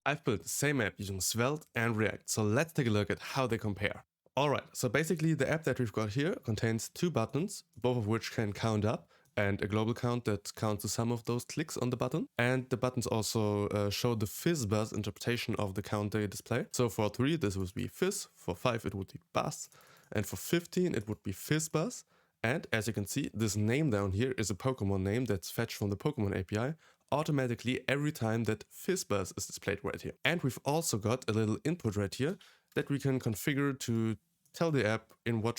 I've built the same app using Svelte and React, so let's take a look at how they compare. Alright, so basically the app that we've got here contains two buttons, both of which can count up, and a global count that counts the sum of those clicks on the button. And the buttons also show the fizzbuzz interpretation of the count they display. So for 3 this would be fizz, for 5 it would be buzz, and for 15 it would be fizzbuzz. And as you can see, this name down here is a Pokemon name that's fetched from the Pokemon API automatically every time that fizzbuzz is displayed right here. And we've also got a little input right here that we can configure to tell the app in what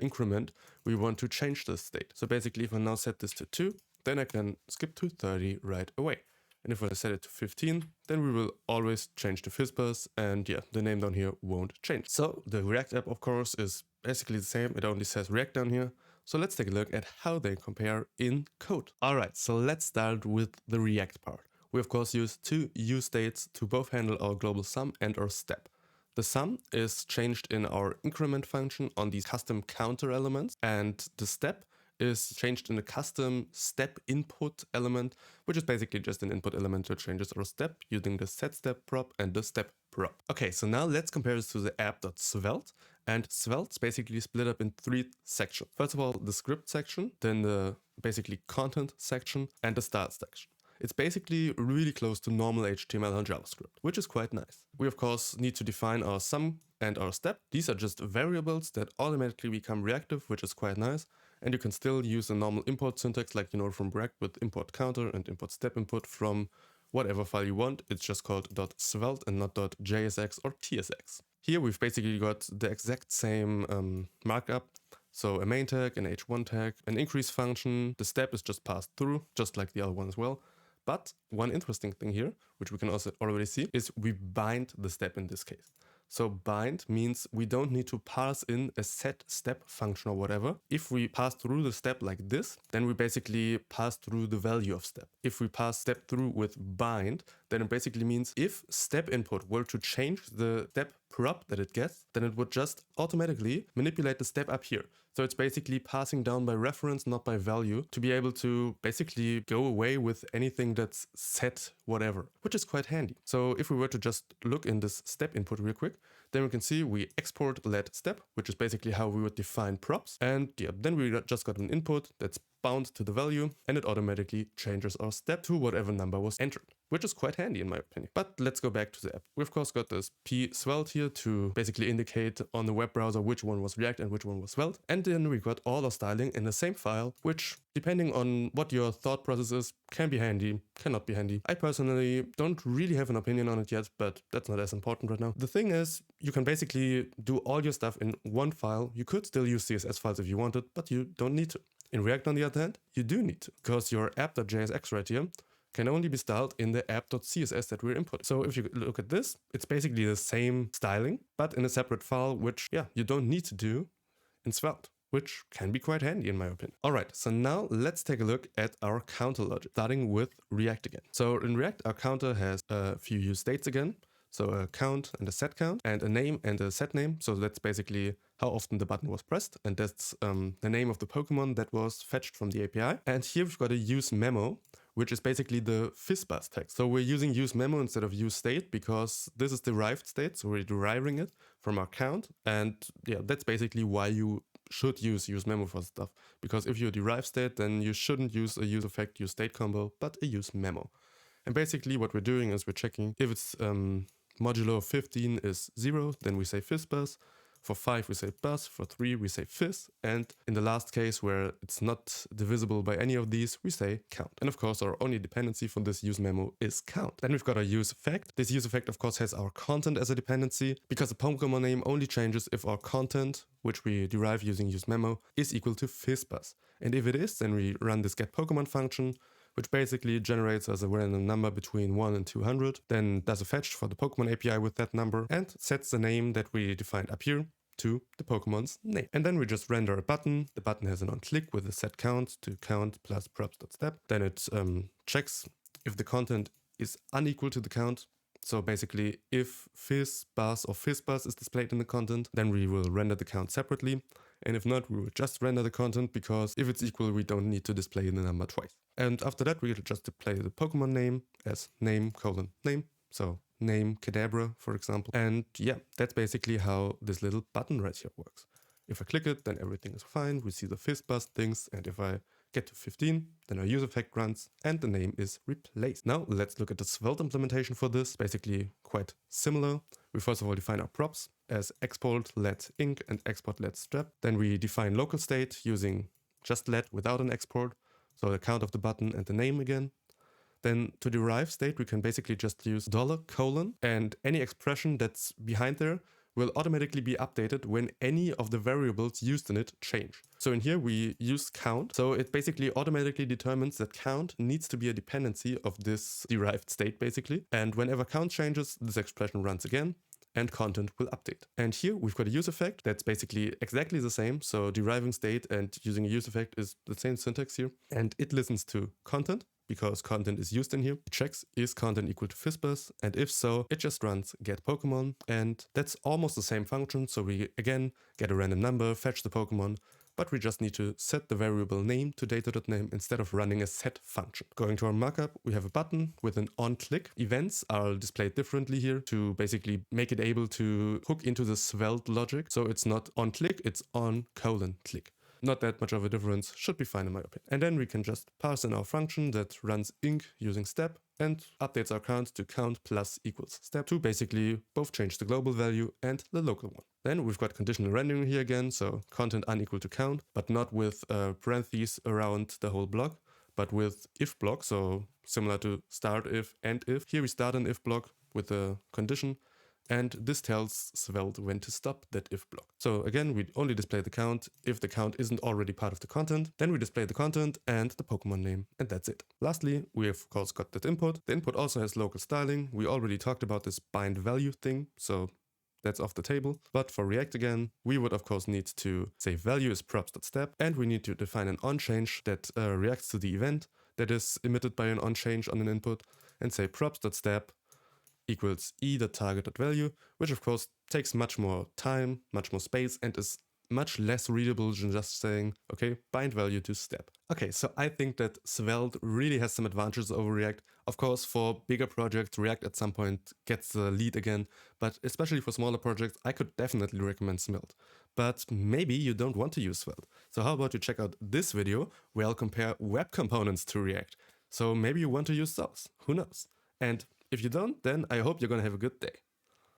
increment we want to change the state. So basically, if I now set this to 2, then I can skip to 30 right away. And if I set it to 15, then we will always change the fizzbuzz, and yeah, the name down here won't change. So the React app, of course, is basically the same. It only says React down here. So let's take a look at how they compare in code. Alright, so let's start with the React part. We of course use two useStates to both handle our global sum and our step. The sum is changed in our increment function on these custom counter elements, and the step is changed in a custom step input element, which is basically just an input element that changes our step using the setStep prop and the step prop. Okay, so now let's compare this to the app.svelte. And Svelte is basically split up in 3 sections. First of all, the script section, then the basically content section, and the style section. It's basically really close to normal HTML on JavaScript, which is quite nice. We of course need to define our sum and our step. These are just variables that automatically become reactive, which is quite nice. And you can still use a normal import syntax like you know from React with import counter and import step input from whatever file you want. It's just called .svelte and not .jsx or .tsx. Here we've basically got the exact same markup. So a main tag, an h1 tag, an increase function. The step is just passed through, just like the other one as well. But one interesting thing here, which we can also already see, is we bind the step in this case. So bind means we don't need to pass in a set step function or whatever. If we pass through the step like this, then we basically pass through the value of step. If we pass step through with bind, then it basically means if step input were to change the step prop that it gets, then it would just automatically manipulate the step up here. So it's basically passing down by reference, not by value, to be able to basically go away with anything that's set whatever, which is quite handy. So if we were to just look in this step input real quick, then we can see we export let step, which is basically how we would define props. And yeah, then we just got an input that's bound to the value, and it automatically changes our step to whatever number was entered, which is quite handy in my opinion. But let's go back to the app. We of course got this p_svelte here to basically indicate on the web browser which one was React and which one was Svelte. And then we got all our styling in the same file, which depending on what your thought process is, can be handy, cannot be handy. I personally don't really have an opinion on it yet, but that's not as important right now. The thing is, you can basically do all your stuff in one file. You could still use CSS files if you wanted, but you don't need to. In React, on the other hand, you do need to, because your app.jsx right here can only be styled in the app.css that we're inputting. So if you look at this, it's basically the same styling, but in a separate file, which, yeah, you don't need to do in Svelte, which can be quite handy in my opinion. All right, so now let's take a look at our counter logic, starting with React again. So in React, our counter has a few useStates again. So a count and a set count, and a name and a set name. So that's basically how often the button was pressed. And that's the name of the Pokemon that was fetched from the API. And here we've got a useMemo, which is basically the fizzbuzz text. So we're using useMemo instead of useState because this is derived state. So we're deriving it from our count. And yeah, that's basically why you should use useMemo for stuff. Because if you derive state, then you shouldn't use a useEffect useState combo, but a useMemo. And basically what we're doing is we're checking if it's modulo of 15 is 0, then we say fizzbuzz. For 5 we say buzz, for 3 we say fizz, and in the last case where it's not divisible by any of these, we say count. And of course our only dependency from this useMemo is count. Then we've got our useEffect. This useEffect of course has our content as a dependency, because the Pokemon name only changes if our content, which we derive using useMemo, is equal to fizzbuzz. And if it is, then we run this getPokemon function, which basically generates as a random number between 1 and 200, then does a fetch for the Pokemon API with that number, and sets the name that we defined up here to the Pokemon's name. And then we just render a button. The button has an onClick with a set count to count plus props.step. Then it checks if the content is unequal to the count. So basically, if fizzbuzz or fizzbuzz is displayed in the content, then we will render the count separately. And if not, we will just render the content, because if it's equal, we don't need to display the number twice. And after that, we'll just display the Pokemon name as name:name. So name Cadabra, for example. And yeah, that's basically how this little button right here works. If I click it, then everything is fine. We see the fist buzz things. And if I get to 15, then our useEffect runs and the name is replaced. Now let's look at the Svelte implementation for this. Basically quite similar. We first of all define our props as export let ink and export let strap. Then we define local state using just let without an export. So the count of the button and the name again. Then to derive state, we can basically just use $:, and any expression that's behind there will automatically be updated when any of the variables used in it change. So in here we use count. So it basically automatically determines that count needs to be a dependency of this derived state basically. And whenever count changes, this expression runs again and content will update. And here we've got a useEffect that's basically exactly the same. So deriving state and using a useEffect is the same syntax here. And it listens to content, because content is used in here. It checks, is content equal to fistbuzz? And if so, it just runs get Pokemon. And that's almost the same function. So we again get a random number, fetch the Pokemon, but we just need to set the variable name to data.name instead of running a set function. Going to our markup, we have a button with an on-click. Events are displayed differently here to basically make it able to hook into the Svelte logic. So it's not on-click, it's on::click. Not that much of a difference, should be fine in my opinion. And then we can just pass in our function that runs ink using step and updates our count to count plus equals step to basically both change the global value and the local one. Then we've got conditional rendering here again, so content unequal to count, but not with parentheses around the whole block, but with if block, so similar to start if and if. Here we start an if block with a condition, and this tells Svelte when to stop that if block. So again, we only display the count if the count isn't already part of the content. Then we display the content and the Pokemon name, and that's it. Lastly, we have of course got that input. The input also has local styling. We already talked about this bind value thing, so that's off the table. But for React again, we would of course need to say value is props.step, and we need to define an onChange that reacts to the event that is emitted by an onChange on an input, and say props.step equals e.target.value, which of course takes much more time, much more space, and is much less readable than just saying, okay, bind value to step. Okay, so I think that Svelte really has some advantages over React. Of course, for bigger projects, React at some point gets the lead again, but especially for smaller projects, I could definitely recommend Svelte. But maybe you don't want to use Svelte. So how about you check out this video where I'll compare web components to React. So maybe you want to use those, who knows? And if you don't, then I hope you're gonna have a good day.